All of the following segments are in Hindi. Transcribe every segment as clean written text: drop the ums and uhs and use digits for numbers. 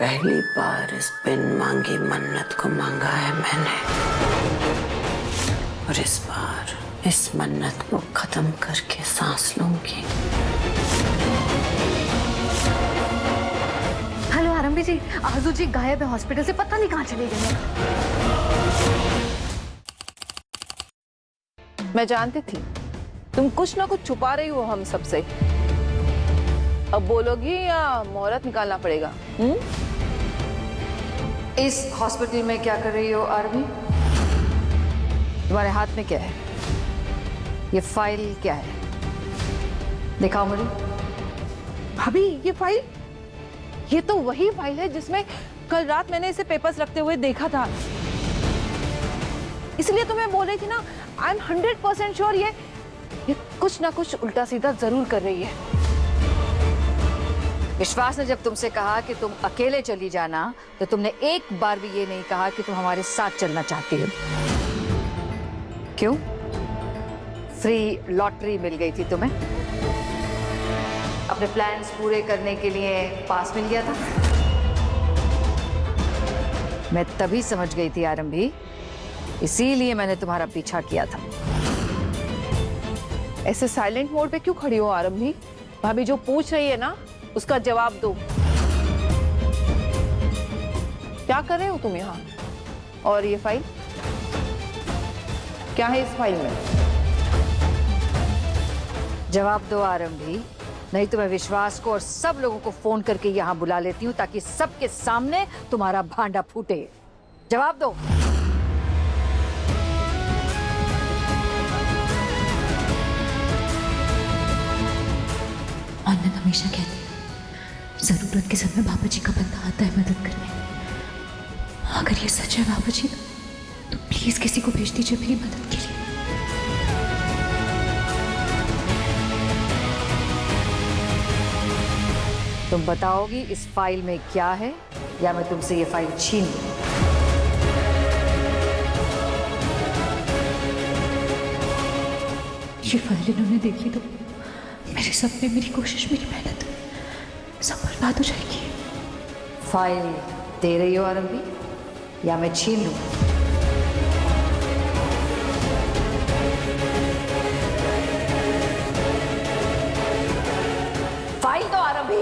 पहली बार इस बिन मांगी मन्नत को मांगा है मैंने, और इस बार इस मन्नत को खत्म करके सांस लूंगी। हेलो आरंभी जी, आजू जी गायब है हॉस्पिटल से, पता नहीं कहाँ चली गई है। मैं जानती थी तुम कुछ ना कुछ छुपा रही हो हम सबसे। अब बोलोगी या मोहलत निकालना पड़ेगा? इस हॉस्पिटल में क्या कर रही हो आरंभी? तुम्हारे हाथ में क्या है? ये फाइल क्या है? दिखाओ मुझे। भाभी ये फाइल, ये तो वही फाइल है जिसमें कल रात मैंने इसे पेपर्स रखते हुए देखा था। इसलिए तो मैं बोल रही थी ना, आई एम 100% श्योर ये कुछ ना कुछ उल्टा सीधा जरूर कर रही है। विश्वास ने जब तुमसे कहा कि तुम अकेले चली जाना, तो तुमने एक बार भी ये नहीं कहा कि तुम हमारे साथ चलना चाहती हो। क्यों? फ्री लॉटरी मिल गई थी तुम्हें? अपने प्लान्स पूरे करने के लिए पास मिल गया था? मैं तभी समझ गई थी आरंभी, इसीलिए मैंने तुम्हारा पीछा किया था। ऐसे साइलेंट मोड पे क्यों खड़ी हो आरंभी? भाभी जो पूछ रही है ना उसका जवाब दो। क्या कर रहे हो तुम यहाँ? और ये फाइल क्या है इस फाइल में? जवाब दो आरंभी, नहीं तो मैं विश्वास को और सब लोगों को फोन करके यहाँ बुला लेती हूँ ताकि सबके सामने तुम्हारा भांडा फूटे। जवाब दो। आनंद हमेशा कहती है, जरूरत के समय बाबा जी का बंदा आता है मदद करने। अगर ये सच है बाबा जी, तो प्लीज किसी को भेज दीजिए मेरी मदद के लिए। तुम बताओगी इस फाइल में क्या है, या मैं तुमसे ये फाइल छीन लूं? ये फाइल इन्होंने देख ली तो मेरे सपने, मेरी कोशिश, मेरी मेहनत सब बर्बाद हो जाएगी। फाइल दे रही हो आरंभी, या मैं छीन लूं? फाइल दो आरंभी,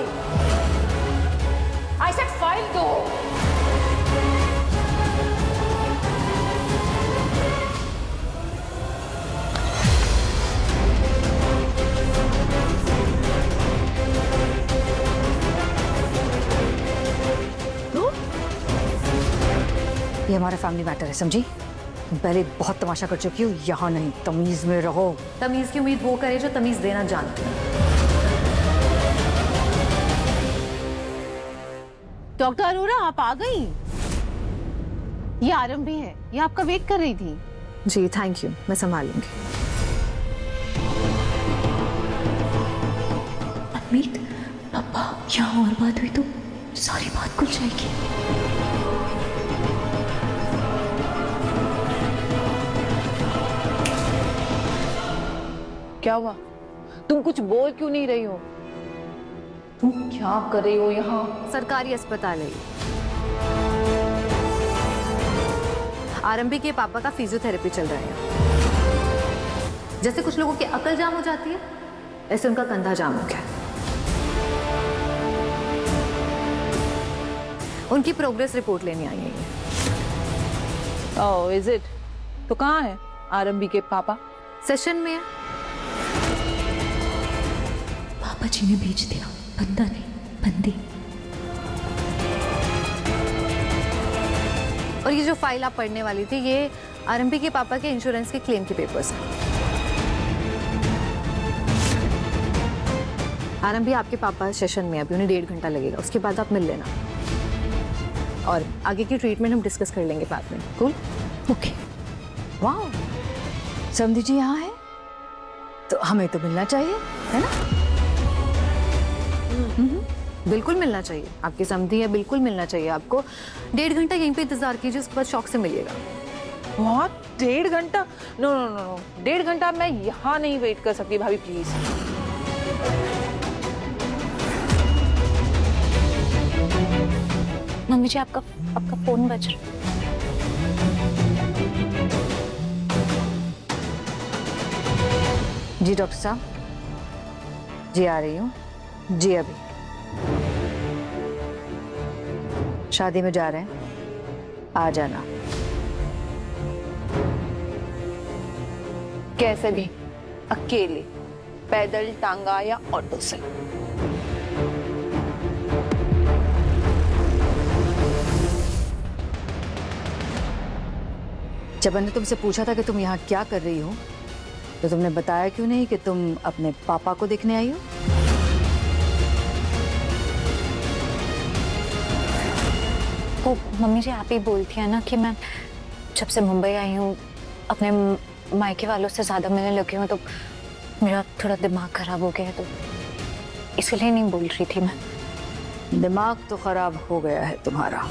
आई सेड फाइल दो। ये हमारा फैमिली मैटर है, समझी? पहले बहुत तमाशा कर चुकी हूँ, यहाँ नहीं। तमीज में रहो। तमीज की उम्मीद वो करे जो तमीज देना जानते हैं। डॉक्टर अरोरा आप आ गई? ये आरंभी है, ये आपका वेट कर रही थी। जी थैंक यू, मैं संभाल लूंगी। अमित, पापा यहाँ और बात हुई तो सारी बात खुल जाएगी। क्या हुआ? तुम कुछ बोल क्यों नहीं रही हो? तुम क्या कर रही हो यहाँ? सरकारी अस्पताल है। आरंभी के पापा का फिजियोथेरेपी चल रहा है। जैसे कुछ लोगों की अकल जाम हो जाती है, ऐसे उनका कंधा जाम हो गया। उनकी प्रोग्रेस रिपोर्ट लेने आई है। Oh is it? तो कहाँ है आरंभी के पापा? सेशन में है। पापा जी ने भेज दिया, बंदा नहीं बंदी। और ये जो फाइल आप पढ़ने वाली थी, ये आरंभी के पापा के इंश्योरेंस के क्लेम के पेपर्स हैं। आरंभी आपके पापा सेशन में, अभी उन्हें 1.5 घंटा लगेगा, उसके बाद आप मिल लेना और आगे की ट्रीटमेंट हम डिस्कस कर लेंगे बाद में। कूल? ओके। वाह, समझी जी यहाँ है तो हमें तो मिलना चाहिए, है ना? बिल्कुल मिलना चाहिए। आपकी समझी है, बिल्कुल मिलना चाहिए आपको। 1.5 घंटा यहीं पे इंतजार कीजिए, उसके बाद शौक से मिलिएगा। बहुत 1.5 घंटा? नो नो नो नो, 1.5 घंटा मैं यहाँ नहीं वेट कर सकती भाभी, प्लीज। मम्मी जी आपका आपका फोन बज रहा है। जी डॉक्टर साहब, जी आ रही हूँ जी। अभी शादी में जा रहे हैं, आ जाना। कैसे भी, अकेले, पैदल, टांगा या ऑटो से? जब मैंने तुमसे पूछा था कि तुम यहाँ क्या कर रही हो, तो तुमने बताया क्यों नहीं कि तुम अपने पापा को देखने आई हो? वो मम्मी जी आप ही बोलती है ना कि मैं जब से मुंबई आई हूँ अपने मायके वालों से ज्यादा मिलने लगी हूँ, तो मेरा थोड़ा दिमाग खराब हो गया है, तो इसलिए नहीं बोल रही थी मैं। दिमाग तो खराब हो गया है तुम्हारा।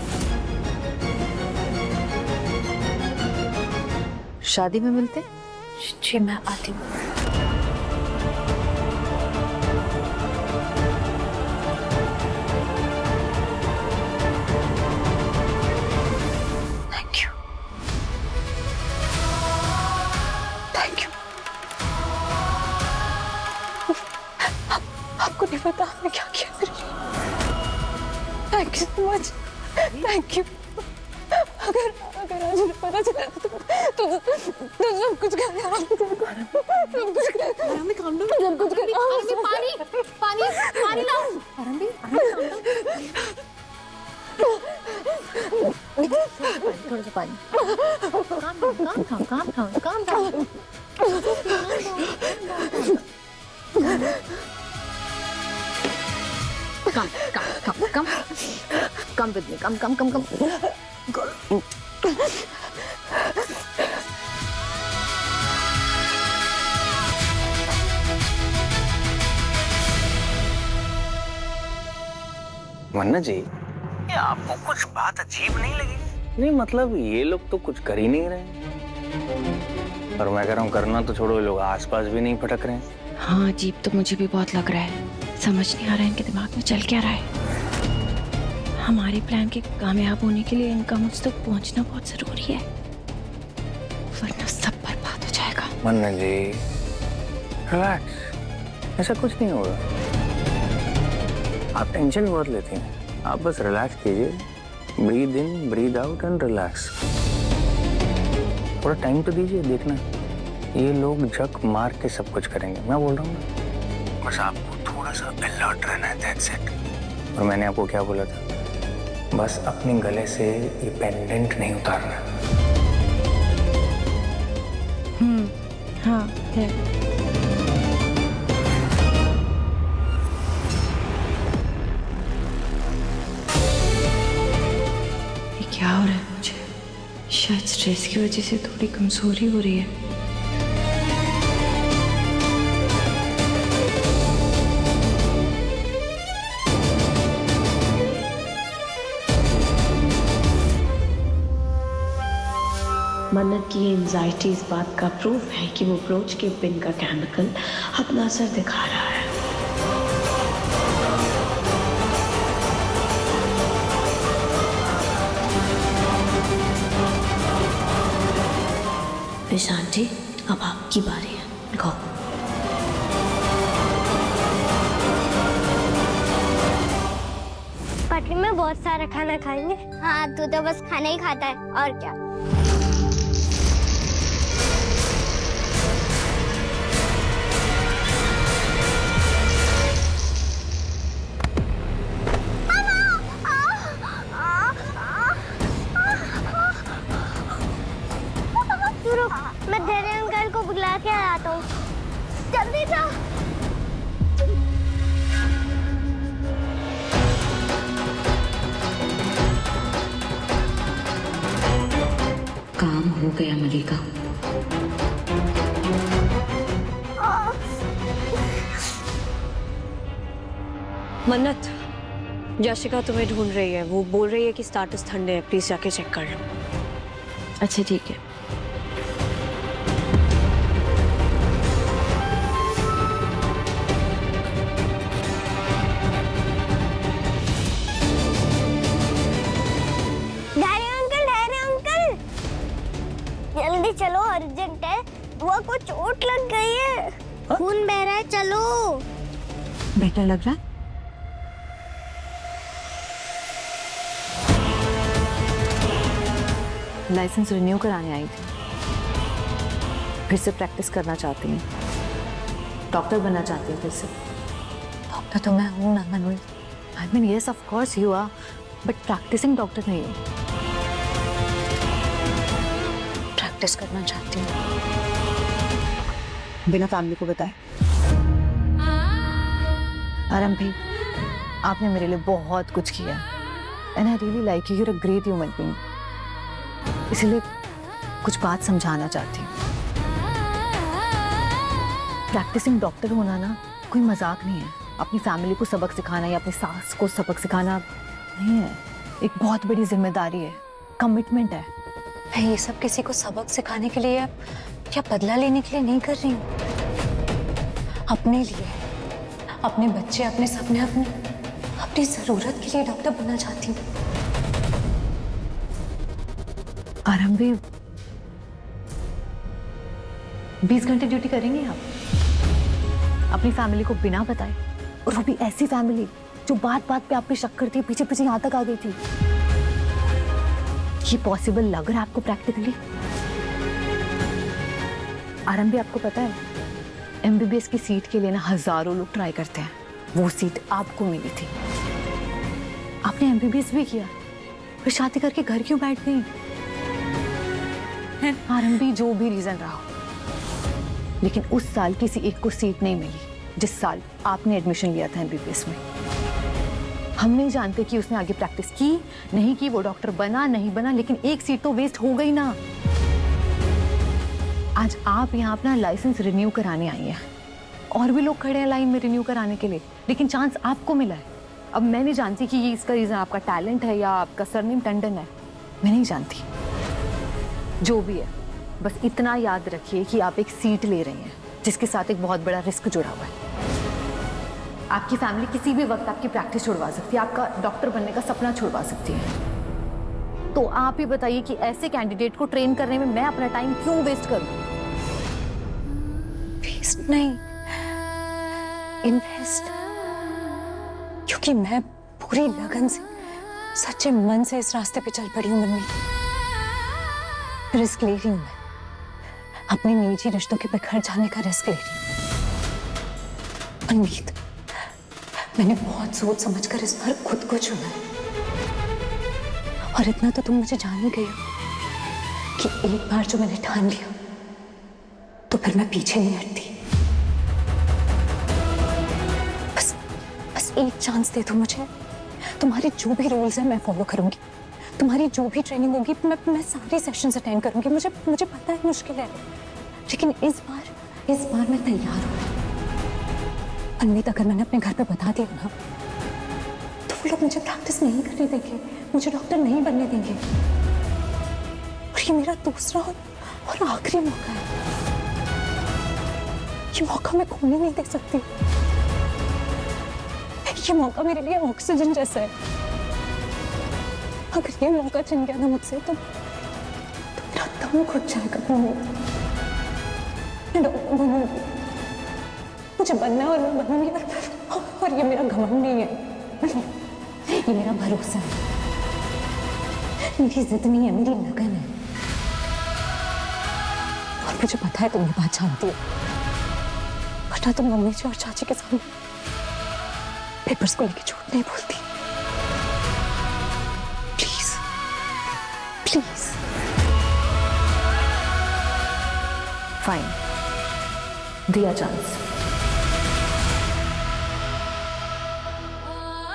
शादी में मिलते? जी मैं आती हूँ। Thank you, thank you. आपको नहीं पता मैं क्या किया मेरे लिए। Thank you so much, thank you. अगर अगर आज मुझे पता चला तो सब कुछ कर दिया, सब कुछ कर सब कुछ कर। पानी पानी पानी लाओ। थोड़ा सा पानी। काम विद मी, कम। मन्ना जी, ये आपको कुछ बात अजीब नहीं लगी? नहीं मतलब ये लोग तो कुछ कर ही नहीं रहे, और मैं कह रहा हूँ करना तो छोड़ो, लोग आसपास भी नहीं भटक रहे हैं। हाँ अजीब तो मुझे भी बहुत लग रहा है, समझ नहीं आ रहा है इनके दिमाग में चल क्या रहा है। हमारे प्लान के कामयाब होने के लिए इनका मुझ तक पहुंचना बहुत जरूरी है, वरना सब बर्बाद हो जाएगा। मन्ना जी रिलैक्स, ऐसा कुछ नहीं होगा। आप टेंशन बहुत लेती हैं, आप बस रिलैक्स कीजिए, breathe in breathe out and relax. थोड़ा टाइम तो दीजिए, देखना ये लोग झक मार के सब कुछ करेंगे, मैं बोल रहा हूँ ना। बस आपको थोड़ा सा अलर्ट रहना है, दैट्स इट। और मैंने आपको क्या बोला था, बस अपने गले से ये पेंडेंट नहीं उतारना। हाँ है। ये क्या हो रहा है मुझे? शायद स्ट्रेस की वजह से थोड़ी कमजोरी हो रही है। मन्नत की ये एंजाइटी इस बात का प्रूफ है कि वो ब्रोच के पिन का केमिकल अपना असर दिखा रहा है। विशांत जी, अब आपकी बारी है, गो। पार्टी में बहुत सारा खाना खाएंगे। हाँ, तू तो बस खाना ही खाता है, और क्या। मैं धैर्य अंकल को बुला के आता हूँ, जल्दी जाओ। काम हो गया मलिका। मन्नत, यशिका तुम्हें ढूंढ रही है, वो बोल रही है कि स्टार्टर्स ठंडे हैं, प्लीज जाके चेक कर लो। अच्छा ठीक है। खून बह रहा है, चलो। बेटर लग रहा है? लाइसेंस रिन्यू कराने आई थी, फिर से प्रैक्टिस करना चाहती हैं, डॉक्टर बनना चाहती हैं फिर से। डॉक्टर तो मैं हूँ ना Manu. I mean yes of course you are, but practising doctor नहीं हो। प्रैक्टिस करना चाहती हूँ बिना फैमिली को बताए। आरंभी, आपने मेरे लिए बहुत कुछ किया and I really like you, you are a great human being. इसलिए कुछ बात समझाना चाहती हूँ। प्रैक्टिसिंग डॉक्टर होना ना कोई मजाक नहीं है। अपनी फैमिली को सबक सिखाना या अपनी सास को सबक सिखाना नहीं है, एक बहुत बड़ी जिम्मेदारी है, कमिटमेंट है। मैं ये सब किसी को सबक सिखाने के लिए या बदला लेने के लिए नहीं कर रही हूँ। अपने लिए, अपने बच्चे, अपने सपने, अपनी जरूरत के लिए डॉक्टर बनना चाहती हूँ। आरंभी, 20 घंटे ड्यूटी करेंगे आप अपनी फैमिली को बिना बताए, और वो भी ऐसी फैमिली जो बात बात पे आप पे शक करती है, पीछे पीछे यहां तक आ गई थी। ये पॉसिबल लग रहा है आपको प्रैक्टिकली? आरंभी, आपको पता है एमबीबीएस की सीट के लिए ना हजारों लोग ट्राई करते हैं, वो सीट आपको मिली थी। आपने एमबीबीएस भी किया, फिर शादी करके घर क्यों बैठ गई? आरंभी, जो भी रीजन रहा हो, लेकिन उस साल किसी एक को सीट नहीं मिली जिस साल आपने एडमिशन लिया था एमबीबीएस में। हम नहीं जानते कि उसने आगे प्रैक्टिस की नहीं की, वो डॉक्टर बना नहीं बना, लेकिन एक सीट तो वेस्ट हो गई ना। आज आप यहाँ अपना लाइसेंस रिन्यू कराने आई हैं, और भी लोग खड़े हैं लाइन में रिन्यू कराने के लिए, लेकिन चांस आपको मिला है। अब मैं नहीं जानती कि ये इसका रीजन आपका टैलेंट है या आपका सरनेम टंडन है, मैं नहीं जानती। जो भी है, बस इतना याद रखिए कि आप एक सीट ले रही हैं जिसके साथ एक बहुत बड़ा रिस्क जुड़ा हुआ है। आपकी फैमिली किसी भी वक्त आपकी प्रैक्टिस छुड़वा सकती है, आपका डॉक्टर बनने का सपना छुड़वा सकती है। तो आप ही बताइए कि ऐसे कैंडिडेट को ट्रेन करने में मैं अपना टाइम क्यों वेस्ट करूं? वेस्ट नहीं, इन्वेस्ट। क्योंकि मैं पूरी लगन से, सच्चे मन से इस रास्ते पे चल पड़ी हूँ मम्मी। रिस्क ले रही हूँ मैं, अपने निजी रिश्तों के बिखर जाने का रिस्क ले रही हूँ। मनमीत, मैंने बहुत सोच समझकर इस बार खुद को चुना है, और इतना तो तुम मुझे जान ही गई हो कि एक बार जो मैंने ठान लिया तो फिर मैं पीछे नहीं हटती। बस एक चांस दे दो मुझे। तुम्हारे जो भी रूल्स हैं मैं फॉलो करूंगी, तुम्हारी जो भी ट्रेनिंग होगी मैं सारे सेशंस अटेंड करूंगी। मुझे पता है मुश्किल है, लेकिन इस बार मैं तैयार हूँ। मनमीत, अगर मैंने अपने घर पे बता दिया ना तो वो लोग मुझे प्रैक्टिस नहीं करने देंगे, मुझे डॉक्टर नहीं बनने देंगे। और ये मेरा दूसरा और आखिरी मौका है। ये मौका मैं खोने नहीं दे सकती। ये मौका मेरे लिए ऑक्सीजन जैसा है। अगर ये मौका छिन गया ना मुझसे तो मेरा दम घुट जाएगा। मैं डॉक्टर बनूंगी, मुझे बनना है और मैं बनूंगी। और ये मेरा घमंड नहीं है, ये मेरा भरोसा है, मेरी जिद नहीं है, मेरी लगन है। और मुझे पता है तुम ये बात जानती हो, वरना तुम मम्मी जी और चाची के सामने पेपर्स को लेके झूठ नहीं बोलती। Please please. फाइन, दिया चांस,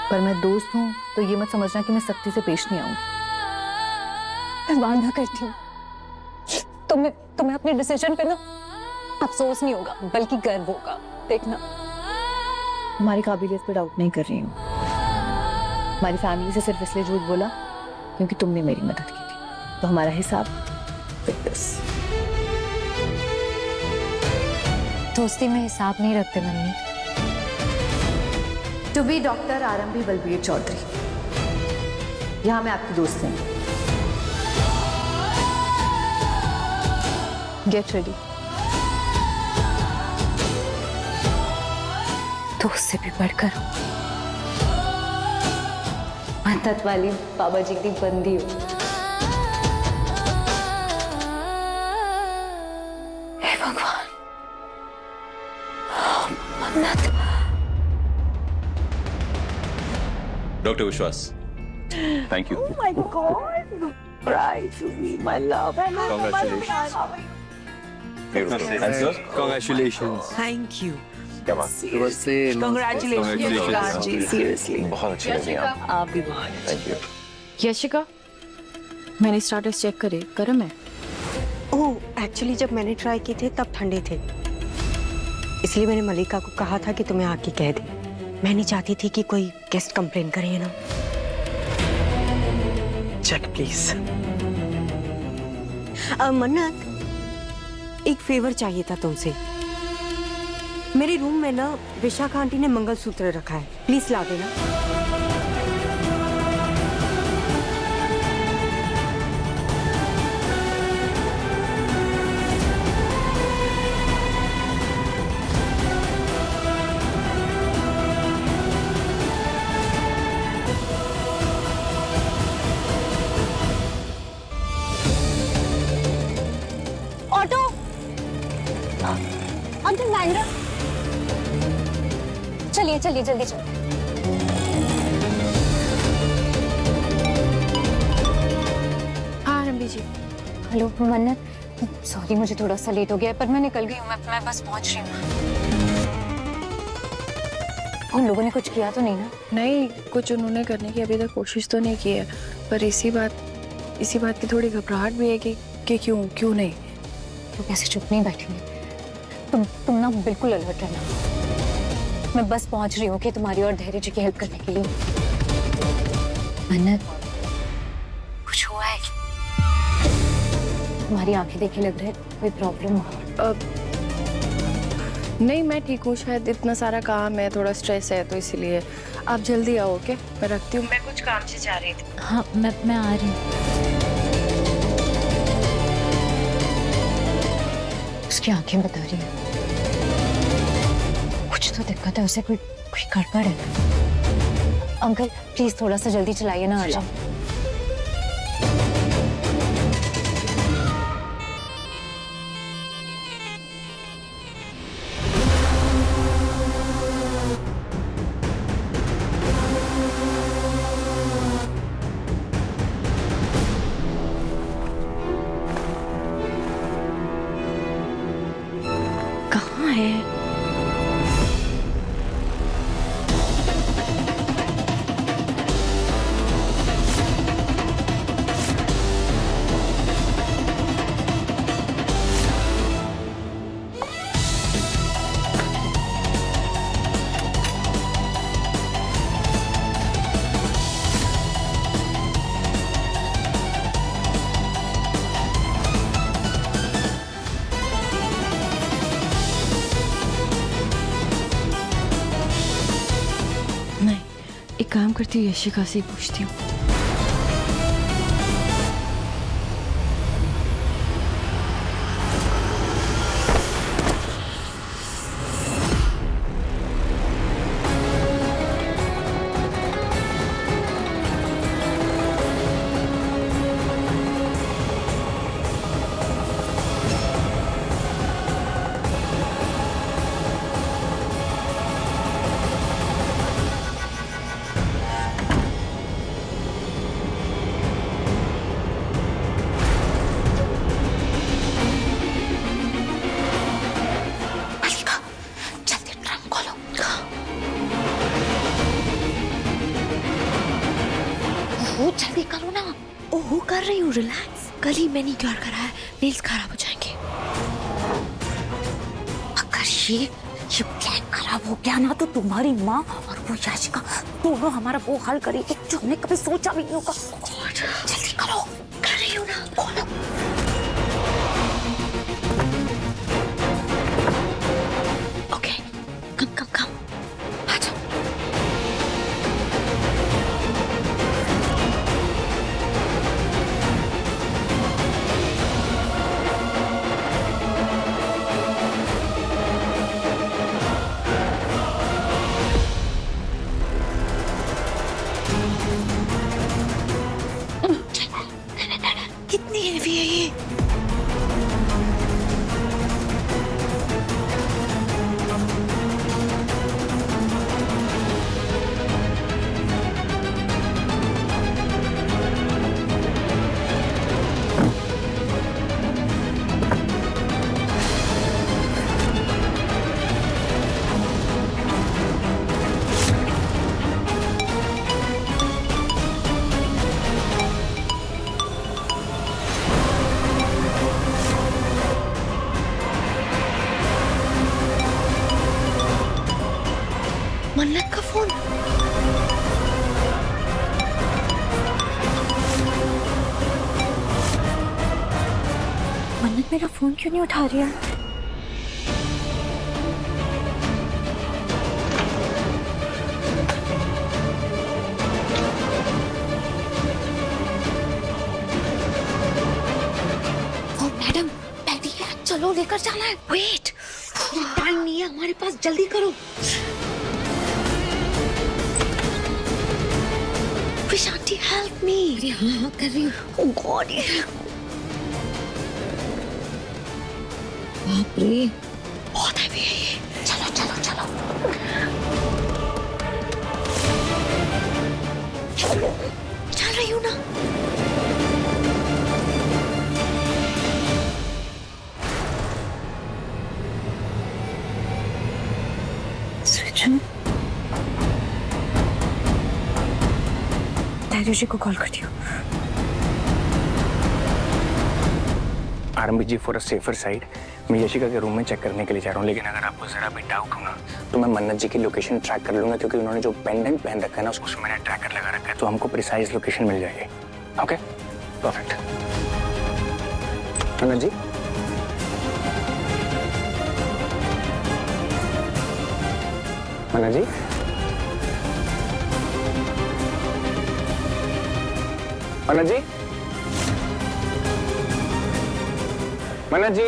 पर मैं दोस्त हूं तो ये मत समझना कि मैं सख्ती से पेश नहीं आऊंगी। मैं वादा करती हूँ तुम्हें अपने डिसीजन पे ना अफसोस नहीं होगा, बल्कि गर्व होगा। देखना, हमारी काबिलियत पे डाउट नहीं कर रही हूँ। हमारी फैमिली से सिर्फ इसलिए झूठ बोला क्योंकि तुमने मेरी मदद की थी, तो हमारा हिसाब फिक्स। दोस्ती में हिसाब नहीं रखते मम्मी। टू बी डॉक्टर आरंभी बलबीर चौधरी, यहाँ मैं आपकी दोस्त हूँ। Get ready. तो उससे भी बढ़कर हूँ। मन्नत वाली बाबा जी की बंदी हो। हे भगवान, मन्नत। डॉक्टर विश्वास, thank you. Oh my God! Right to me, my love. Congratulations. Congratulations. Thank you. क्या बात? Congratulations, seriously. बहुत अच्छे लगे आप। आप भी बहुत। Thank you. यशिका, मैंने स्टार्टर्स चेक करे, गर्म है। ओह एक्चुअली जब मैंने ट्राई किए थे तब ठंडे थे, इसलिए मैंने मलिका को कहा था कि तुम्हें आके कह दे। मैं नहीं चाहती थी कि कोई गेस्ट कंप्लेन करे ना। Check please. मन्नत, एक फेवर चाहिए था तुमसे। मेरे रूम में ना विशाखा आंटी ने मंगलसूत्र रखा है, प्लीज ला देना। ऑटो अंकल महेंद्र, चलिए चलिए जल्दी चलिए। हाँ रंबी जी। हेलो मन्नत, सॉरी मुझे थोड़ा सा लेट हो गया है, पर मैं निकल गई हूँ। मैं बस पहुँच रही हूँ। उन लोगों ने कुछ किया तो नहीं ना? नहीं, कुछ उन्होंने करने की अभी तक कोशिश तो नहीं की है, पर इसी बात की थोड़ी घबराहट भी है कि क्यों नहीं। तो कैसे चुप नहीं बैठेंगे? तुम ना बिल्कुल अलर्ट रहना। मैं बस पहुंच रही हूँ कि तुम्हारी और धैर्य जी की हेल्प करने के लिए। मन्नत, कुछ हुआ है? तुम्हारी आंखें देखे लग रहा है कोई प्रॉब्लम हो? नहीं, मैं ठीक हूँ। शायद इतना सारा काम है, थोड़ा स्ट्रेस है, तो इसीलिए आप जल्दी आओ। ओके, मैं रखती हूँ। मैं कुछ काम से जा रही थी। हाँ, मैं आ रही हूँ। उसकी आंखें बता रही हैं कुछ तो दिक्कत है, उसे कोई गड़बड़ है। अंकल प्लीज थोड़ा सा जल्दी चलाइए ना, आ जाओ। कहाँ है? नहीं, एक काम करती हूँ, यशिका से ही पूछती हूँ। जल्दी करो ना। ओहो, कर रही हूँ, रिलैक्स। कल ही मैनीक्योर करा है, नेल्स खराब हो जाएंगे। अगर ये प्लान खराब हो गया ना, तो तुम्हारी माँ और वो याशिका दोनों हमारा वो हाल करेगी जो हमने कभी सोचा भी नहीं होगा। जल्दी करो। कर रही हूँ ना। खोलो। ओके, कम आ जाओ। का फोन। मन्नत मेरा फोन क्यों नहीं उठा रही है? ओ मैडम, बैठी है, चलो लेकर जाना है। वेट, टाइम नहीं है हमारे पास, जल्दी करो। शांति हेल्प मी। अरे हाँ हाँ कर रही हूँ। ओह गॉड, बाप रे बहुत हैवी है ये। चलो चलो चलो चल रही हूँ ना। सृजन, धैर्य जी को कॉल करती हूँ। आरंभी जी, फॉर अ सेफर साइड मैं यशिका के रूम में चेक करने के लिए जा रहा हूँ, लेकिन अगर आपको जरा भी डाउट हो ना तो मैं मन्नत जी की लोकेशन ट्रैक कर लूंगा, क्योंकि उन्होंने जो पेंडेंट पहन रखा है ना उसमें मैंने ट्रैकर लगा रखा है, तो हमको प्रिसाइज लोकेशन मिल जाएगी। Okay perfect. मन्नत जी, मन्नत जी, मन्नत जी, मन्नत जी,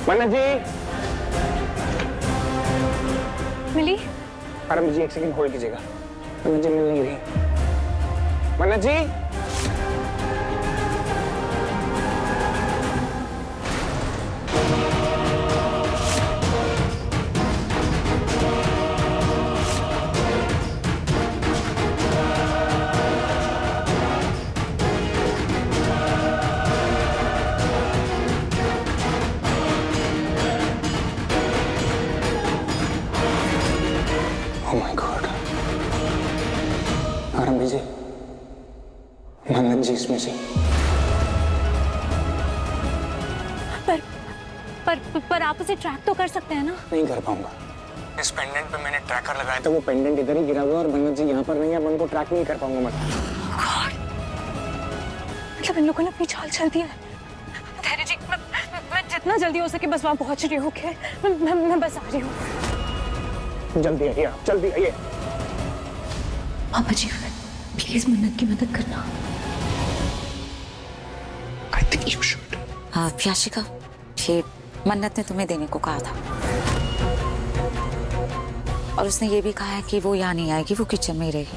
मन्नत जी। मिली? आरंभ जी एक सेकंड होल्ड कीजिएगा, मन्नत जी मिल नहीं रही। मन्नत जी, oh my God, आरंभ जी, मन्नत जी इसमें से। पर आप उसे ट्रैक तो कर सकते हैं ना? नहीं कर पाऊंगा। इस पेंडेंट पे मैंने ट्रैकर लगाया था, वो पेंडेंट इधर ही गिरा हुआ और मन्नत जी यहाँ पर नहीं है, मैं उनको ट्रैक नहीं कर पाऊंगा। मतलब इन लोगों ने अपनी चाल चल दी है। धैर्य जी, मैं जितना जल्दी हो सके बस वहाँ पहुँच रही हूँ। ओके, मैं बस आ रही हूँ। जल्दी आइए आप, जल्दी आइए। पापा जी प्लीज मन्नत की मदद करना। I think you should. Yashika, ये मन्नत ने तुम्हें देने को कहा था और उसने ये भी कहा है कि वो यहाँ नहीं आएगी, वो किचन में ही रहेगी।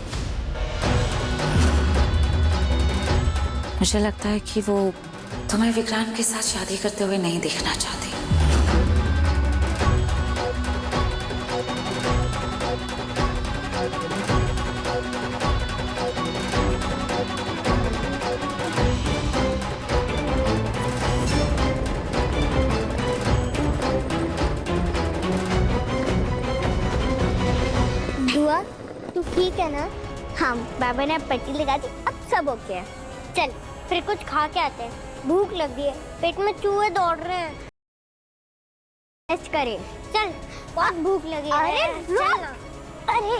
मुझे लगता है कि वो तुम्हें विक्रांत के साथ शादी करते हुए नहीं देखना चाहती। दुआ, तू ठीक है ना? हाँ, बाबा ने अब पट्टी लगा दी, अब सब ओके है। चल फिर कुछ खा के आते हैं, भूख लगी है, पेट में चूहे दौड़ रहे हैं। रेस्ट करें, चल बहुत भूख लगी है। अरे चल ना। अरे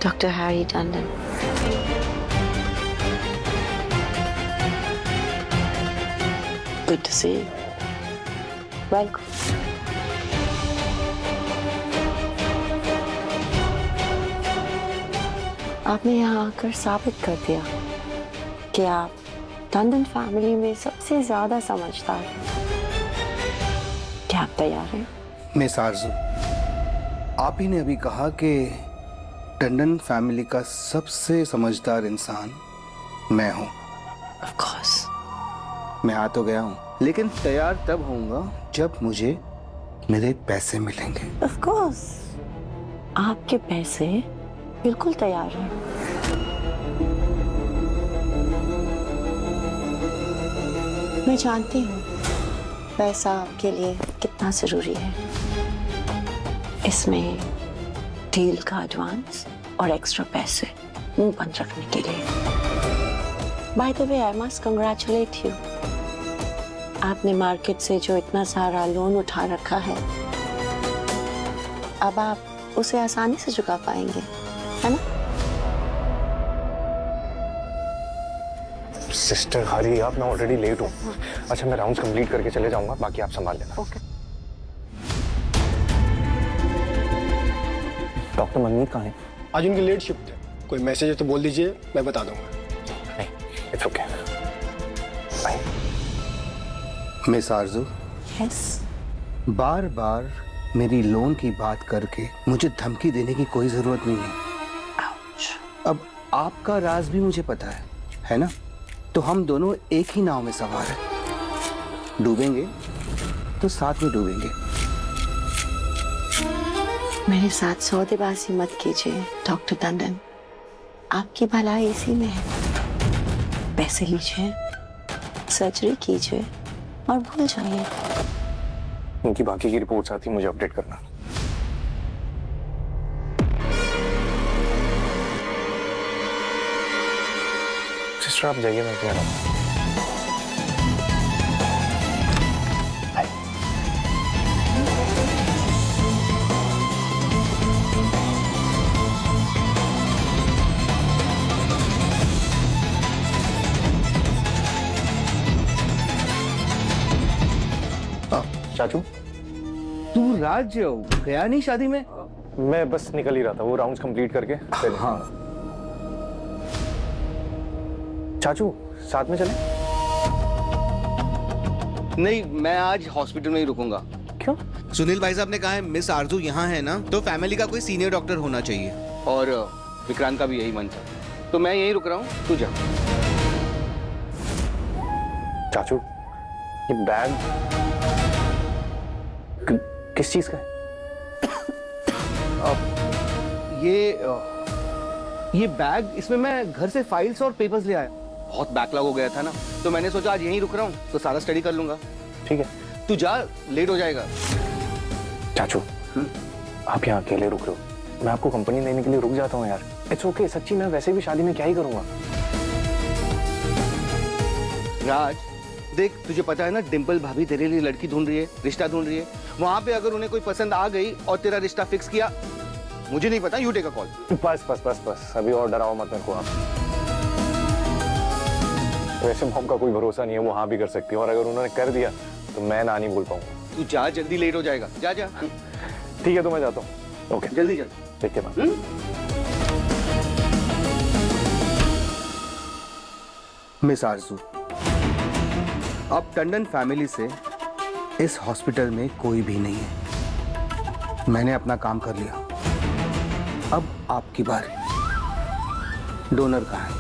Dr. Harry Dundon. Good to see you. Welcome. आपने यहाँ आकर साबित कर दिया कि आप टंडन फैमिली में सबसे ज्यादा समझदार हैं। क्या आप तैयार हैं? मिस आरज़ू, आप ही ने अभी कहा कि टंडन फैमिली का सबसे समझदार इंसान मैं हूँ। Of course. मैं आ तो गया हूँ, लेकिन तैयार तब होऊंगा जब मुझे मेरे पैसे मिलेंगे। Of course. आपके पैसे बिल्कुल तैयार हैं। मैं जानती हूँ पैसा आपके लिए कितना जरूरी है। इसमें डील का एडवांस और एक्स्ट्रा पैसे मुंह बंद रखने के लिए। By the way, I must congratulate you. आपने मार्केट से जो इतना सारा लोन उठा रखा है, अब आप उसे आसानी से चुका पाएंगे, है ना? सिस्टर हरी आप, मैं ऑलरेडी लेट हूँ। अच्छा मैं राउंड्स कंप्लीट करके चले जाऊंगा, बाकी आप संभाल लेना। ओके। डॉक्टर मनमीत कहाँ है? आज उनकी लेट शिफ्ट है, कोई मैसेज है तो बोल दीजिए, मैं बता दूंगा। नहीं, it's okay. Bye. Miss Arzoo, yes. बार बार मेरी लोन की बात करके मुझे धमकी देने की कोई जरूरत नहीं है। अब आपका राज भी मुझे पता है ना? तो हम दोनों एक ही नाव में सवार हैं। डूबेंगे तो साथ में डूबेंगे। मेरे साथ सौदेबाजी मत कीजिए डॉक्टर टंडन। आपकी भलाई इसी में है। पैसे लीजिए, सर्जरी कीजिए और भूल जाइए। उनकी बाकी की रिपोर्ट्स आती मुझे अपडेट करना। सिस्टर आप जाइए, मैं आ रहा हूँ। चाचू, तू राज गया नहीं शादी में? मैं बस निकल ही रहा था, वो राउंड्स कंप्लीट करके फिर। हाँ। चाचू साथ में चलें? नहीं, मैं आज हॉस्पिटल में ही रुकूंगा। क्यों? सुनील भाई साहब ने कहा है मिस आरज़ू यहाँ है ना, तो फैमिली का कोई सीनियर डॉक्टर होना चाहिए। और विक्रांत का भी यही मन था, तो मैं यहीं रुक रहा हूँ, तू जा। चाचू ये बैग किस चीज का है? ये बैग, इसमें मैं घर से फाइल्स और पेपर्स ले आया। बहुत बैकलॉग हो गया था ना, तो मैंने सोचा आज यहीं रुक रहा हूँ तो सारा स्टडी कर लूंगा। ठीक है, तू जा, लेट हो जाएगा। चाचू आप यहाँ अकेले रुक रहे हो, मैं आपको कंपनी देने के लिए रुक जाता हूँ यार। It's okay. सच्ची मैं वैसे भी शादी में क्या ही करूंगा। राज देख, तुझे पता है ना, डिम्पल भाभी तेरे लिए लड़की ढूंढ रही है, रिश्ता ढूंढ रही है। वहां पे अगर उन्हें कोई पसंद आ गई और तेरा रिश्ता फिक्स किया, मुझे नहीं पता, यू टेक अ कॉल। बस बस बस बस, अभी और डराओ मत मेरे को आप। वैसे मॉम का कोई भरोसा नहीं है, वो हाँ भी कर सकती है, और अगर उन्होंने कर दिया तो मैं ना नहीं बोल पाऊंगा। तू जा, जल्दी लेट हो जाएगा। जा जा। ठीक है, तो मैं जाता हूँ। ओके, जल्दी चल। देखते हैं। मिस आरज़ू, अब टंडन फैमिली से इस हॉस्पिटल में कोई भी नहीं है। मैंने अपना काम कर लिया, अब आपकी बारी। डोनर कहाँ है?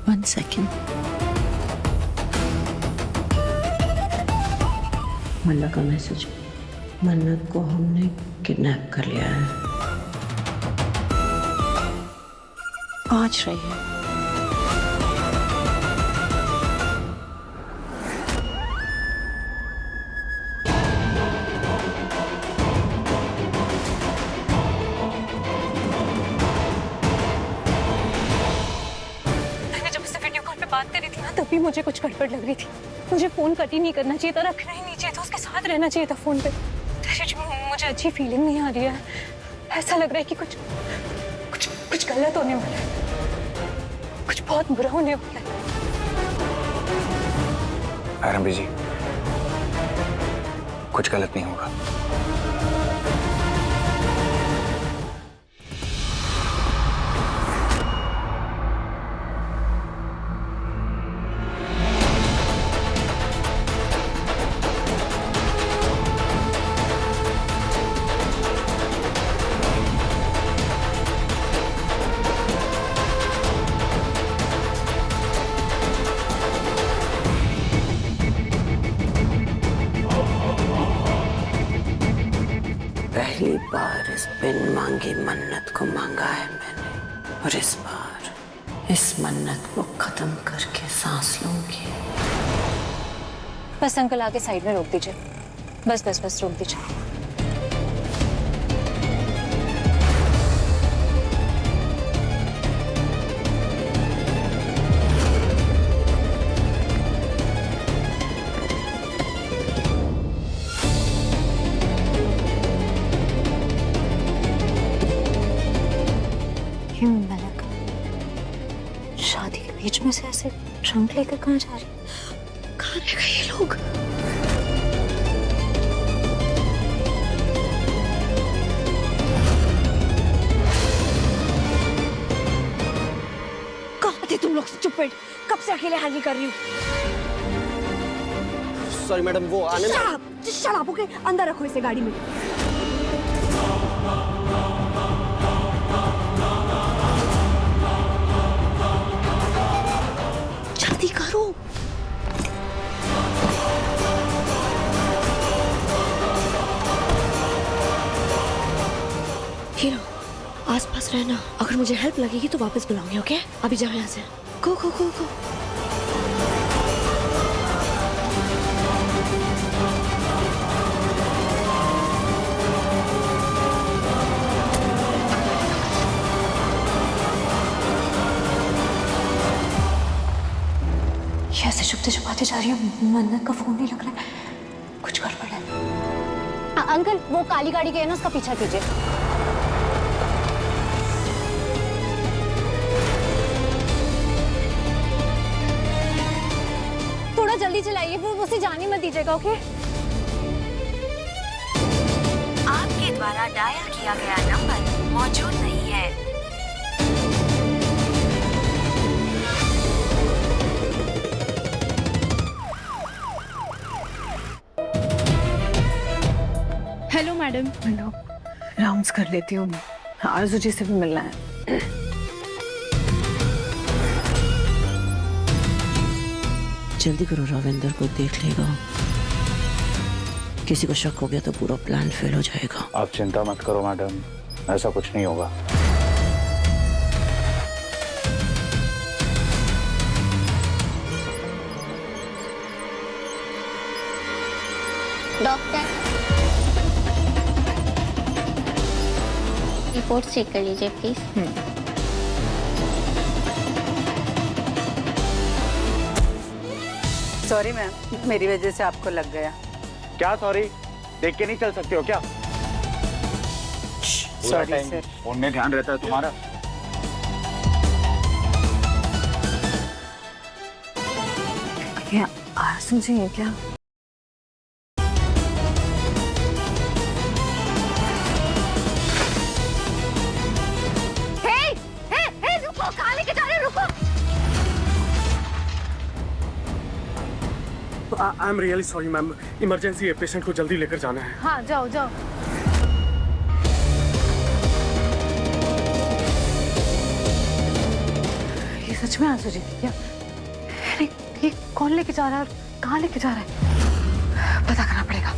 1 सेकेंड। मन्नत का मैसेज। मन्नत को हमने किडनैप कर लिया है। पहुंच रही है। बात कर रही थी ना, तभी मुझे कुछ गड़बड़ लग रही थी। मुझे फोन कट ही नहीं करना चाहिए था, रखना ही नहीं चाहिए था, उसके साथ रहना चाहिए था फोन पे। मुझे अच्छी फीलिंग नहीं आ रही है, ऐसा लग रहा है कि कुछ कुछ कुछ गलत होने वाला है, कुछ बहुत बुरा होने वाला है। आरंभी जी, कुछ गलत नहीं होगा। पहली बार इस बिन मांगी मन्नत को मांगा है मैंने, और इस बार इस मन्नत को खत्म करके सांस लूंगी। बस अंकल आके साइड में रोक दीजिए, बस बस बस रोक दीजिए। क्यों मलक शादी के बीच में से ऐसे ट्रंक लेकर कहाँ जा रही? कहाँ रह गए ये लोग? कहाँ थे तुम लोग स्टूपिड? कब से अकेले हैंडल कर रही हूँ? सॉरी मैडम, वो आने में शराब के अंदर रखो इसे गाड़ी में। जल्दी करो। हीरो आसपास रहना, अगर मुझे हेल्प लगेगी तो वापस बुलाऊंगी। ओके अभी जाओ यहाँ से। गो गो गो गो। ऐसे छुपते छुपाते जा रही हूँ, मन्नत का फोन नहीं लग रहा है, कुछ गड़बड़ है। अंकल वो काली गाड़ी के है ना, उसका पीछा कीजिए। थोड़ा जल्दी चलाइए, वो उसे जाने मत दीजिएगा। ओके आपके द्वारा डायल किया गया नंबर मौजूद नहीं है। Hello madam. हेलो, राउंड्स कर लेती हूँ, आरजू जी से भी मिलना है। जल्दी करो, रविंदर को देख लेगा, किसी को शक हो गया तो पूरा प्लान फेल हो जाएगा। आप चिंता मत करो मैडम, ऐसा कुछ नहीं होगा। डॉक्टर रिपोर्ट चेक कर लीजिए प्लीज। सॉरी मैम, मेरी वजह से आपको लग गया। क्या सॉरी? देख के नहीं चल सकते हो क्या? Sorry sir. फोन में ध्यान रहता है तुम्हारा। क्या आरजू जी है क्या? I am really sorry ma'am, emergency है, पेशेंट को जल्दी लेकर जाना है। हाँ जाओ जाओ। ये सच में आंसू जी क्या? अरे ये कौन लेके जा रहा है और कहाँ लेके जा रहा है? पता करना पड़ेगा।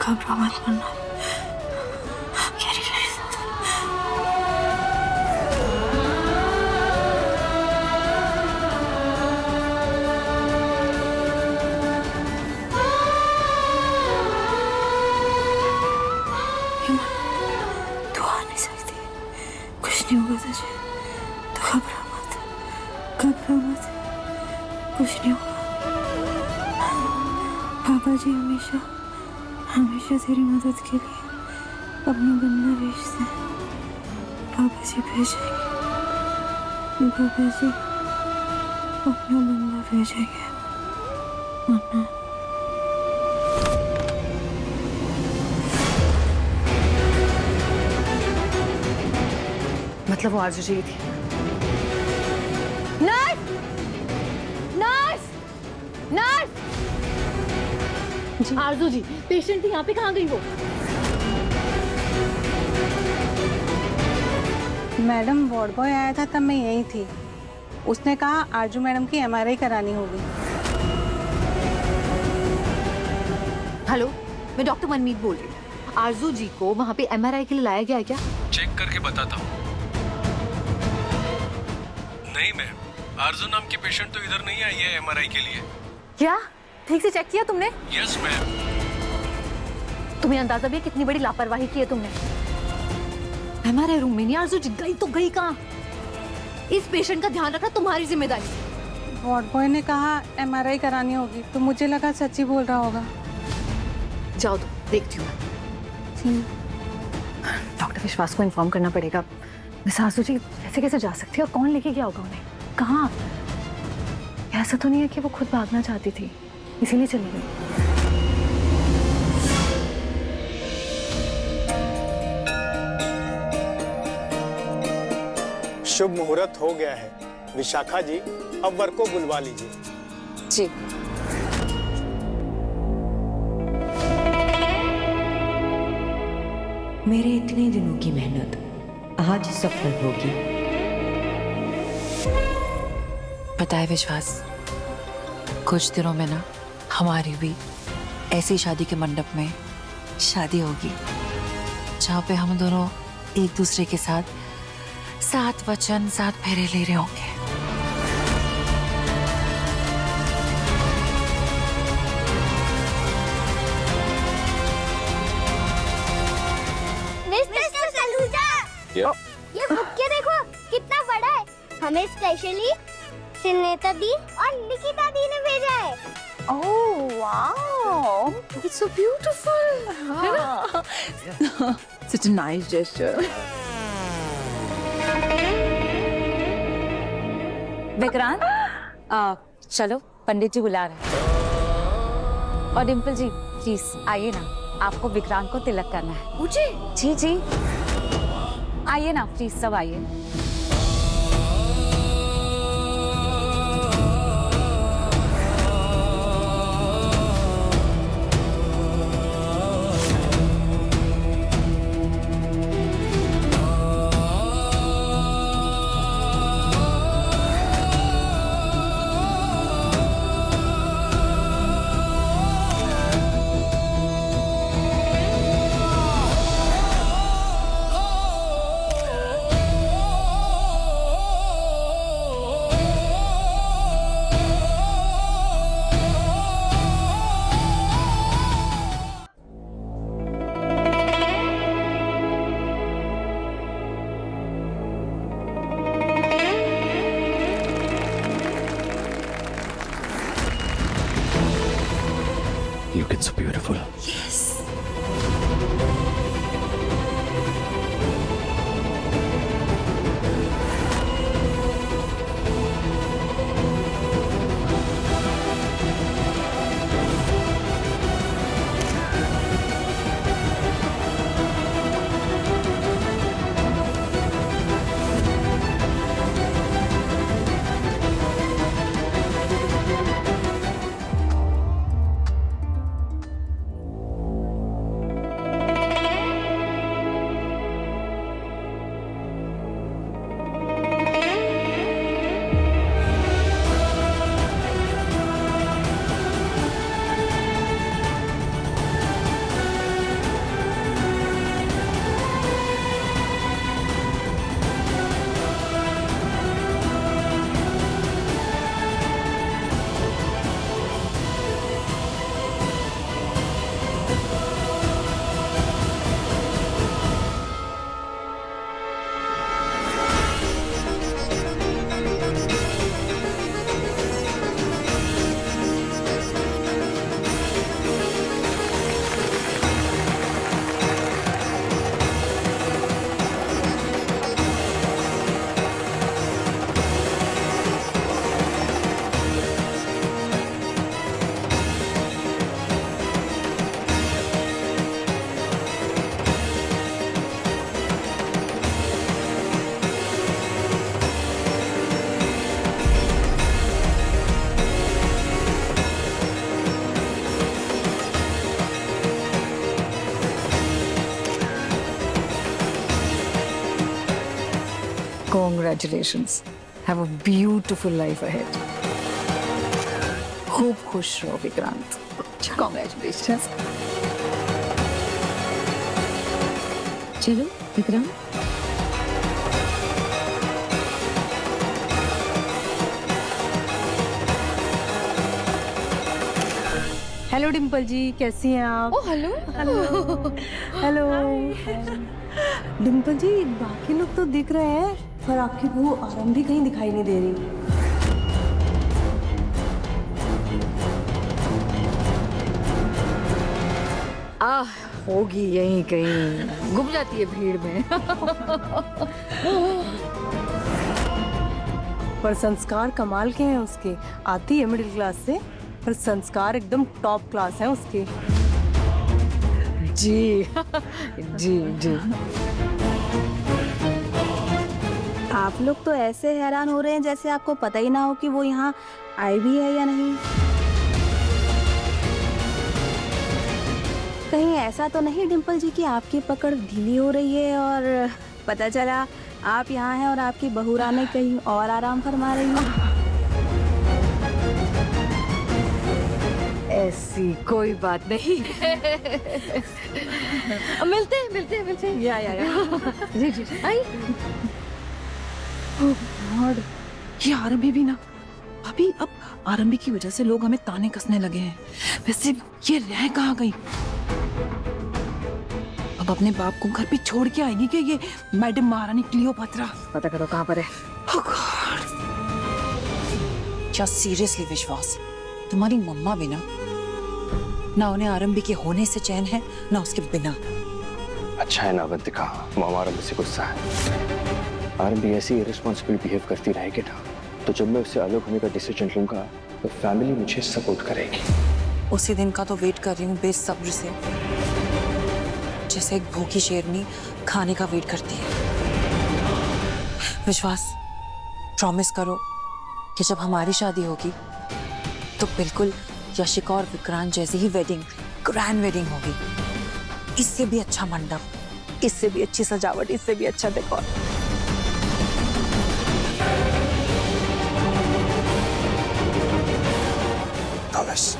घबरा मत मन्ना। तू आ नहीं सकती, कुछ नहीं होगा तुझे, तो घबरा मत, कुछ नहीं होगा। पापा जी हमेशा तेरी मदद के लिए अपना बंदा भेजते हैं। पापा जी भेजेंगे, पापा जी अपना बंदा भेजेंगे। मन्ना मतलब वो आरजू जी थी। नर्स! नर्स! नर्स! आरजू जी, पेशेंट थी यहाँ पे, कहाँ गई वो? मैडम वार्ड बॉय आया था तब मैं यहीं थी। उसने कहा आरजू मैडम की एमआरआई करानी होगी। हेलो, मैं डॉक्टर मनमीत बोल रही हूँ। आरजू जी को वहाँ पे एमआरआई के लिए लाया गया है क्या? चेक करके बताता हूँ। नहीं मैम, आरजू नाम की पेशेंट तो इधर नहीं आई है एमआरआई के लिए। क्या? ठीक से चेक किया तुमने? Yes ma'am. तुम्हें अंदाजा भी है कितनी बड़ी लापरवाही की है तुमने? एमआरआई रूम में नहीं, आरजू जी गई तो गई कहाँ? इस पेशेंट का ध्यान रखना तुम्हारी जिम्मेदारी। वार्ड बॉय ने कहा एमआरआई करानी होगी तो मुझे लगा सच्ची बोल रहा होगा। जाओ तो देखती हूँ। डॉक्टर विश्वास को इन्फॉर्म करना पड़ेगा। मिस आरजू जी कैसे कैसे जा सकती है और कौन लेके गया होगा उन्हें? कहाँ? ऐसा तो नहीं है कि वो खुद भागना चाहती थी इसीलिए चली गई। शुभ मुहूर्त हो गया है। विशाखा जी, अब वर को बुलवा लीजिए। जी। मेरे इतने दिनों की मेहनत आज सफल होगी। पता है विश्वास, कुछ दिनों में ना हमारी भी ऐसी शादी के मंडप में शादी होगी जहाँ पे हम दोनों एक दूसरे के साथ 7 वचन 7 फेरे ले रहे होंगे। मिस्टर सलूजा, ये बुके देखो कितना बड़ा है। हमें स्पेशली नेता दी और लिखिता दी ने भेजा है। Oh wow, it's so beautiful. Such a nice gesture. Vikrant, चलो पंडित जी बुला रहे हैं। और डिम्पल जी प्लीज आइए ना, आपको विक्रांत को तिलक करना है। मुझे? जी जी, आइए ना प्लीज, सब आइए। You get so beautiful. Yes. Congratulations. Have a beautiful life ahead. खूब खुश रहो विक्रांत. Congratulations. चलो विक्रांत. हेलो डिम्पल जी, कैसी हैं आप? Oh hello. Hello hello. Dimple ji, बाकी लोग तो दिख रहे हैं पर आपकी वो आराम भी कहीं दिखाई नहीं दे रही. होगी यहीं कहीं, गुम जाती है भीड़ में. पर संस्कार कमाल के हैं उसके. आती है मिडिल क्लास से पर संस्कार एकदम टॉप क्लास हैं उसके. जी जी जी. आप लोग तो ऐसे हैरान हो रहे हैं जैसे आपको पता ही ना हो कि वो यहाँ आई भी है या नहीं. कहीं ऐसा तो नहीं डिम्पल जी कि आपकी पकड़ ढीली हो रही है और पता चला आप यहाँ हैं और आपकी बहू रानी कहीं और आराम फरमा रही है. ऐसी कोई बात नहीं. मिलते हैं. या. जी जी. आई. ये आरंभी भी ना अभी, अब आरंभी की वजह से लोग हमें ताने कसने लगे हैं. वैसे ये रह कहाँ गई? अब अपने बाप को घर पे छोड़ के आएगी कि ये मैडम महारानी क्लियोपात्रा? पता करो कहाँ पर है. क्या सीरियसली विश्वास, तुम्हारी मम्मा भी ना उन्हें आरंभी के होने से चैन है ना उसके बिना. अच्छा है ना अवंतिका, मामा आरंभी से गुस्सा है. आरंभी ऐसी इररिस्पॉन्सिबल बिहेव करती रहेगी ना तो जब मैं उससे अलग होने का डिसीजन लूंगा तो फैमिली मुझे सपोर्ट करेगी. उसी दिन का तो वेट कर रही हूँ बेसब्र से, जैसे एक भूखी शेरनी खाने का वेट करती है. विश्वास, प्रॉमिस करो कि जब हमारी शादी होगी तो बिल्कुल यशिका और विक्रांत जैसी ही वेडिंग, ग्रैंड वेडिंग होगी. इससे भी अच्छा मंडप, इससे भी अच्छी सजावट, इससे भी अच्छा डेकोर. बस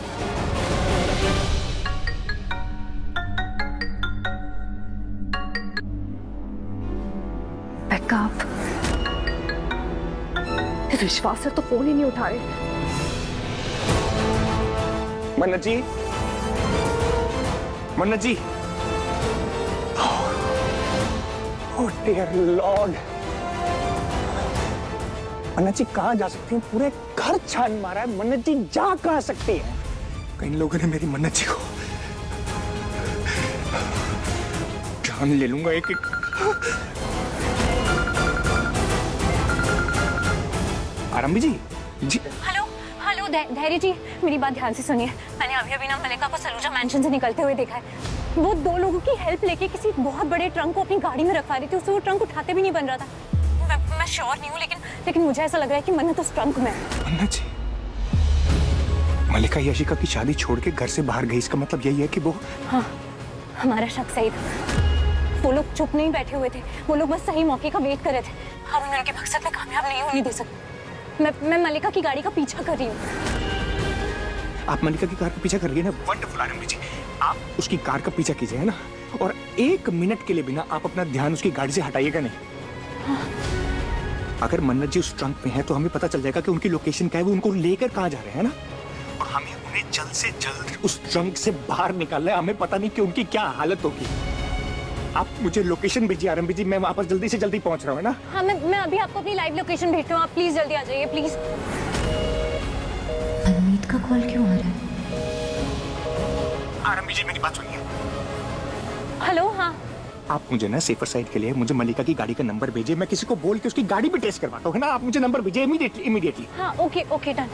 बैकअप. विश्वास से तो फोन ही नहीं उठा रहे. मन्नत जी. ओह डियर लॉर्ड. मन्नत जी कहाँ जा सकती हैं? पूरे घर छान मारा है. मन्नत जी जा कहाँ सकती हैं? कई लोगों ने मेरी मन्नत जी को जान ले लूंगा एक. आरंभी जी. हेलो धैर्य जी, मेरी बात ध्यान से सुनिए. मैंने अभी ना मलिका को सलूजा मैंशन से निकलते हुए देखा है. वो 2 लोगों की हेल्प लेके किसी बहुत बड़े ट्रंक को अपनी गाड़ी में रखवा रही थी. उससे वो ट्रंक उठाते भी नहीं बन रहा था. मैं श्योर नहीं हूँ लेकिन मुझे ऐसा लग रहा है कि मन्नत उस ट्रंक में है. मन्नत जी, मलिका यशिका की शादी छोड़ के घर से बाहर गई, इसका मतलब यही है कि वो. हाँ, हमारा शक सही था. वो लोग चुप नहीं बैठे हुए थे. वो लोग बस सही मौके का वेट कर रहे थे. हम उन्हें उनके मकसद में कामयाब नहीं होने दे सकते. मैं मलिका की गाड़ी का पीछा कर रही हूँ. आप मलिका की कार का पीछा कर रही है ना? वंडरफुल आरंभी जी, आप उसकी कार का पीछा कीजिए, है ना? और 1 मिनट के लिए भी ना आप अपना ध्यान उसकी गाड़ी से हटाइएगा नहीं. हाँ. अगर मन्नत जी उस ट्रंक में है तो हमें पता चल जाएगा कि उनकी लोकेशन क्या है, वो उनको लेकर कहाँ जा रहे हैं ना. और हमें उन्हें जल्द से जल्द उस ट्रंक से बाहर निकालना है. हमें पता नहीं कि उनकी क्या हालत होगी. आप मुझे लोकेशन भेजिए आरंभी जी, मैं वापस जल्दी से जल्दी पहुंच रहा हूँ, है ना? हाँ, मैं अभी आपको अपनी लाइव लोकेशन भेजती हूँ. आप प्लीज जल्दी आ जाइए प्लीज. अनमीत का कॉल क्यों आ रहा है? आरंभी जी मेरी बात सुनिए. हेलो. हाँ, आप मुझे ना सेफर साइड के लिए मुझे मलिका की गाड़ी का नंबर भेजिए. मैं किसी को बोल के उसकी गाड़ी भी टेस्ट करवाता हूँ, है ना? आप मुझे नंबर भेजिए इमीडिएटली. हाँ, ओके डन.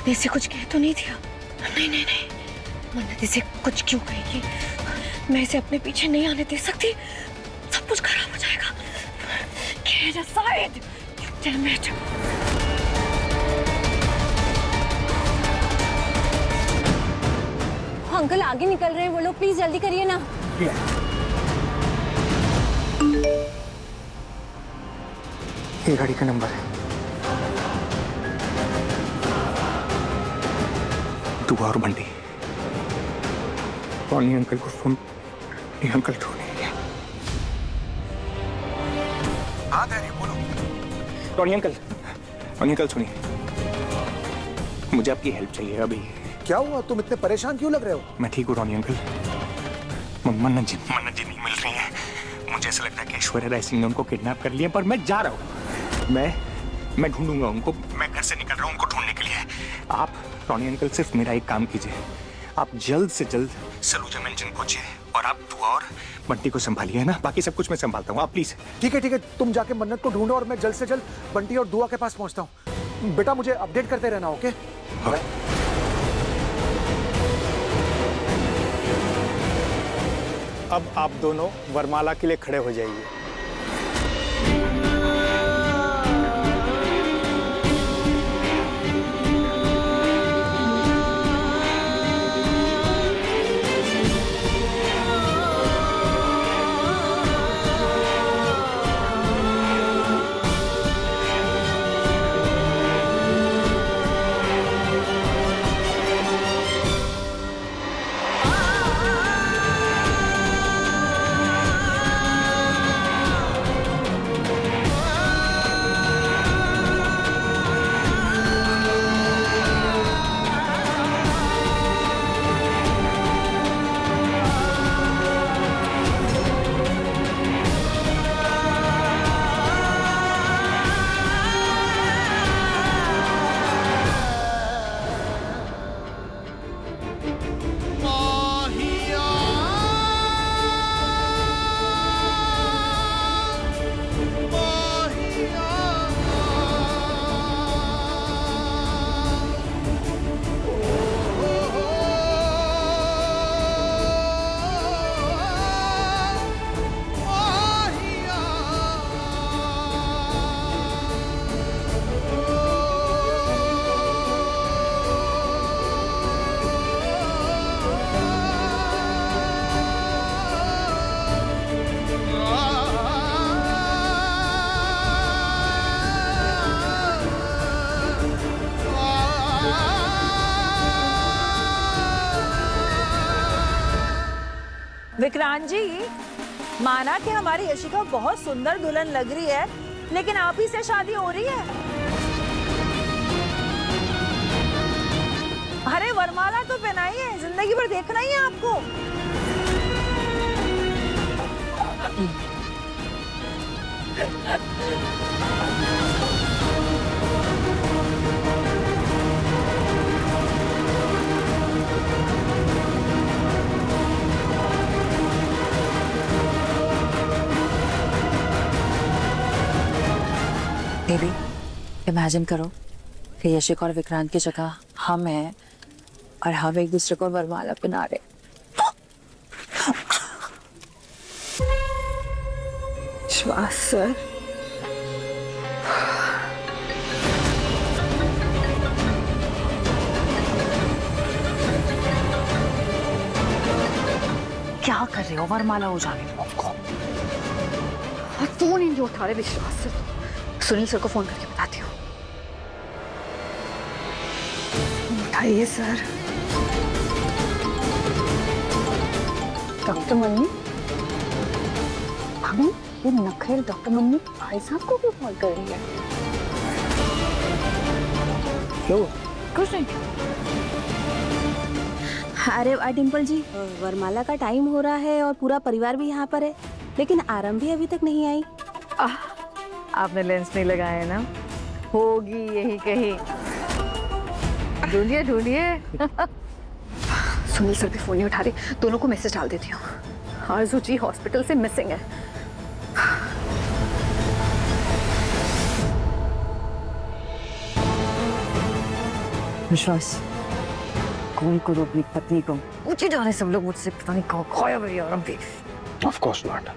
आपने इसे कुछ कह तो नहीं दिया? नहीं नहीं नहीं, मन्नत इसे कुछ क्यों कहेगी? मैं इसे अपने पीछे नहीं आने दे सकती, सब कुछ खराब हो जाएगा। Get aside, you damn it! Uncle आगे निकल रहे हैं वो लोग, प्लीज जल्दी करिए ना। ये गाड़ी का नंबर है। दुआ और बंटी। टॉनी अंकल को फोन, ये अंकल तो नहीं है। हाँ डैडी बोलो। टॉनी अंकल सुनिए, मुझे आपकी हेल्प चाहिए अभी। क्या हुआ? तुम इतने परेशान क्यों लग रहे हो? मैं ठीक हूँ टॉनी अंकल। मन्नत जी नहीं मिल रही है। मुझे ऐसा लगता है कि ऐश्वर्या राय सिंह ने उनको किडनैप कर लिया, पर मैं जा रहा हूँ। मैं ढूंढूंगा उनको। मैं घर से निकल रहा हूँ उनको ढूंढने के लिए। आप टॉनी अंकल सिर्फ मेरा एक काम कीजिए, आप जल्द से जल्द सलूजा मंजिल पहुंचिए और आप दुआ और बंटी को संभालिए, है ना? बाकी सब कुछ मैं संभालता हूँ, आप प्लीज। ठीक है, तुम जाके मन्नत को ढूंढो और मैं जल्द से जल्द बंटी और दुआ के पास पहुंचता हूँ। बेटा मुझे अपडेट करते रहना, ओके? अब आप दोनों वरमाला के लिए खड़े हो जाइए। विक्रांत जी, माना कि हमारी यशिका बहुत सुंदर दुल्हन लग रही है, लेकिन आप ही से शादी हो रही है। अरे वरमाला तो पहनाई है, जिंदगी भर देखना ही है आपको। बेबी, इमेजिन करो कि यशिका और विक्रांत की जगह हम हैं और हम एक दूसरे को वरमाला पहना रहे। श्वास सर। क्या कर रहे हो? वरमाला हो जाने दो आपको। फोन ही नहीं उठा रहे विश्वास सर। सुनील सर को फोन करके बताती हूँ। उठाइए सर। डॉक्टर मन्नी, भाभी ये नखरेल डॉक्टर मन्नी भाई साहब को क्यों कॉल कर रही है? क्यों? कुछ नहीं। अरे डिम्पल जी, वरमाला का टाइम हो रहा है और पूरा परिवार भी यहाँ पर है, लेकिन आरम भी अभी तक नहीं आई। आपने लेंस नहीं लगाया ना? होगी यही कहीं। ढूंढिए ढूंढिए। सुनील सर भी फोन नहीं उठा रहे, दोनों को मैसेज डाल देती हूँ। आरजू जी हॉस्पिटल से मिसिंग है। विश्वास, कॉल करो अपनी पत्नी को। पूछे जा रहे सब लोग मुझसे, पता नहीं कहाँ खोया हुआ यार अभी। ऑफ कोर्स नॉट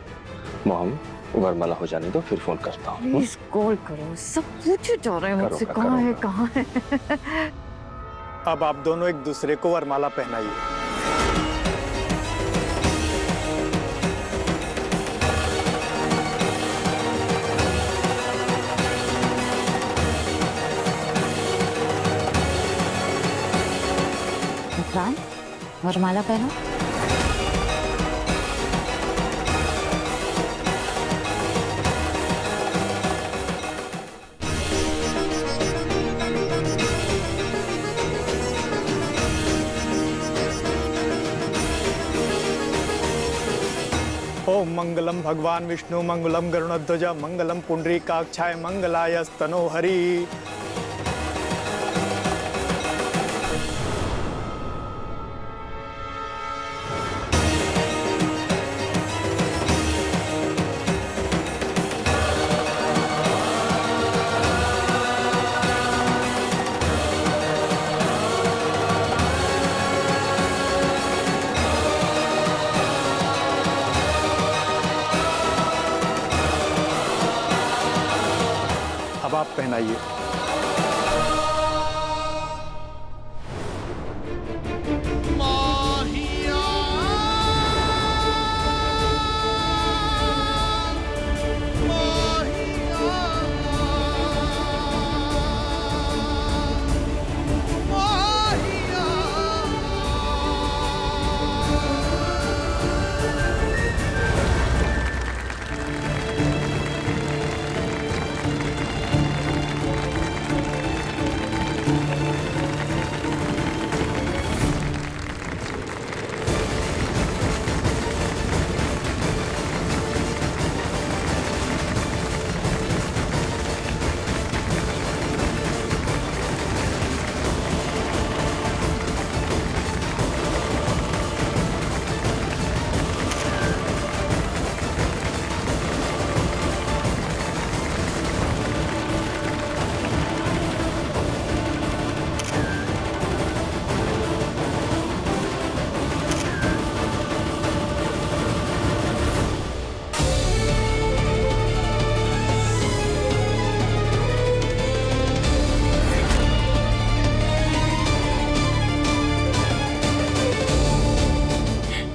मॉम, वरमाला हो जाने दो फिर फोन करता हूँ। प्लीज कॉल करो, सब पूछे जा रहे हैं मुझसे कहाँ है कहाँ है। अब आप दोनों एक दूसरे को वरमाला पहनाइए। वरमाला पहनो। ओम मंगलम भगवान विष्णु मंगलम गरुड़ध्वज मंगलम पुंडरीकाक्षाय मंगलाय स्तनो हरि। अब आप पहनाइए।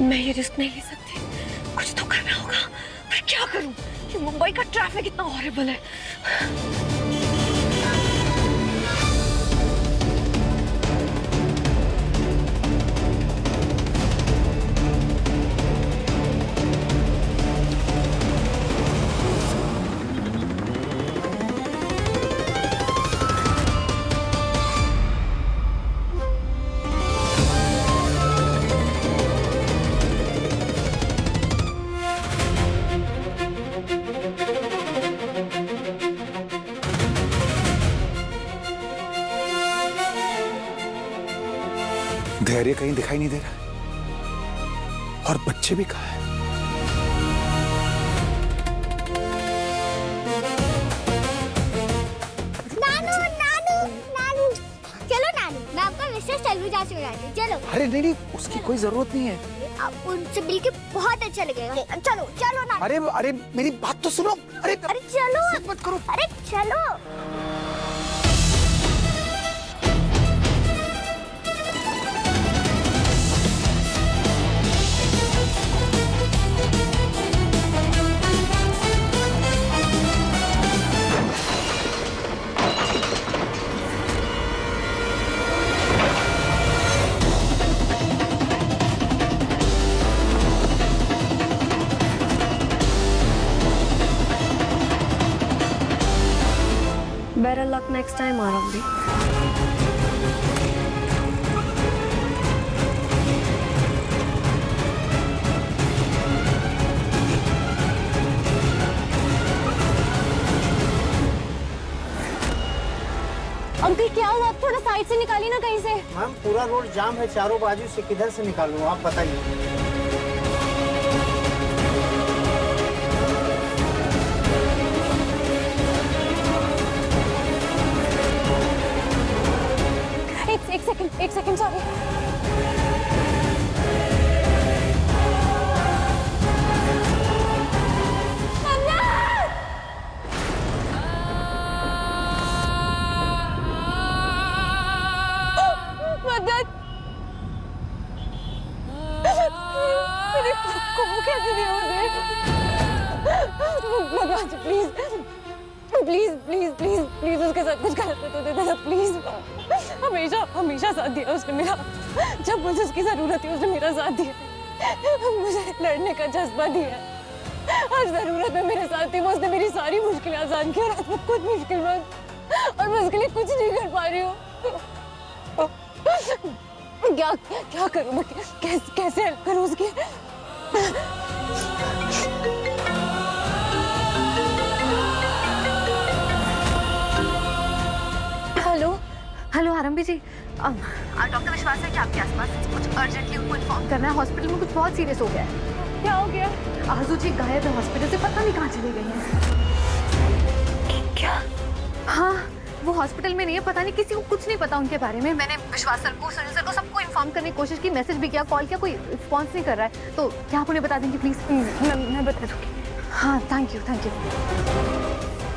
मैं ये रिस्क नहीं ले सकती, कुछ तो करना होगा। पर क्या करूं? ये मुंबई का ट्रैफिक इतना हॉरिबल है। धैर्य कहीं दिखाई नहीं दे रहा और बच्चे भी कहाँ हैं? नानू नानू नानू, चलो नानू, मैं आपका विशेष तलवीजा से मिलाती हूँ। चलो। अरे नहीं, उसकी कोई जरूरत नहीं है। आपको उनसे मिलके बहुत अच्छा लगेगा। चलो चलो नानू। अरे अरे मेरी बात तो सुनो। अरे चलो मत करो। अरे चलो। Better luck next time, Arambhi. Uncle क्या हुआ? आप थोड़ा साइड से निकालिए ना कहीं से। मैम पूरा रोड जाम है चारों बाजू से, किधर से निकालूं आप बताइए। प्लीज प्लीज प्लीज प्लीज उसके साथ कुछ गलत तो दे देना प्लीज। हमेशा हमेशा साथ दिया उसने मेरा, जब मुझे उसकी जरूरत थी उसने मेरा साथ दिया, मुझे लड़ने का जज्बा दिया, हर जरूरत में मेरे साथ थी। वो उसने मेरी सारी मुश्किलें आसान की, रात में खुद मुश्किल में, और मैं उसके लिए कुछ नहीं कर पा रही हूँ। क्या क्या करूँ मैं, कैसे हेल्प करूँ उसकी? हेलो हेलो आरंभी जी, डॉक्टर विश्वास है कि आपके आसपास कुछ अर्जेंटली उनको इन्फॉर्म करना है। हॉस्पिटल में कुछ बहुत सीरियस हो गया है। क्या हो गया? आरजू जी गायब है हॉस्पिटल से, पता नहीं कहाँ चली गई हैं। क्या? हाँ, वो हॉस्पिटल में नहीं है, पता नहीं, किसी को कुछ नहीं पता उनके बारे में। मैंने विश्वास सर को, सुनील सर को, सबको इन्फॉर्म करने की कोशिश की, मैसेज भी किया, कॉल किया, कोई रिस्पॉन्स नहीं कर रहा है। तो क्या आप उन्हें बता देंगे प्लीज? मैं बता दूंगी। हाँ, thank you thank you.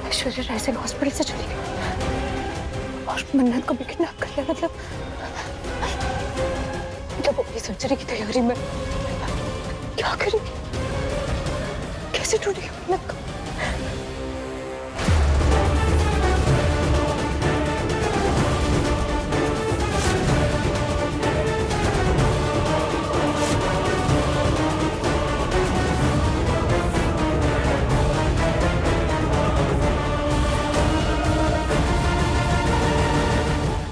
Aishwarya Rai Singh hospital से चली गई और मन्नत को भी किडनैप कर लिया। मतलब वो अपनी सर्जरी की तैयारी में क्या करेगी? कैसे ढूंढेगी मन्नत को?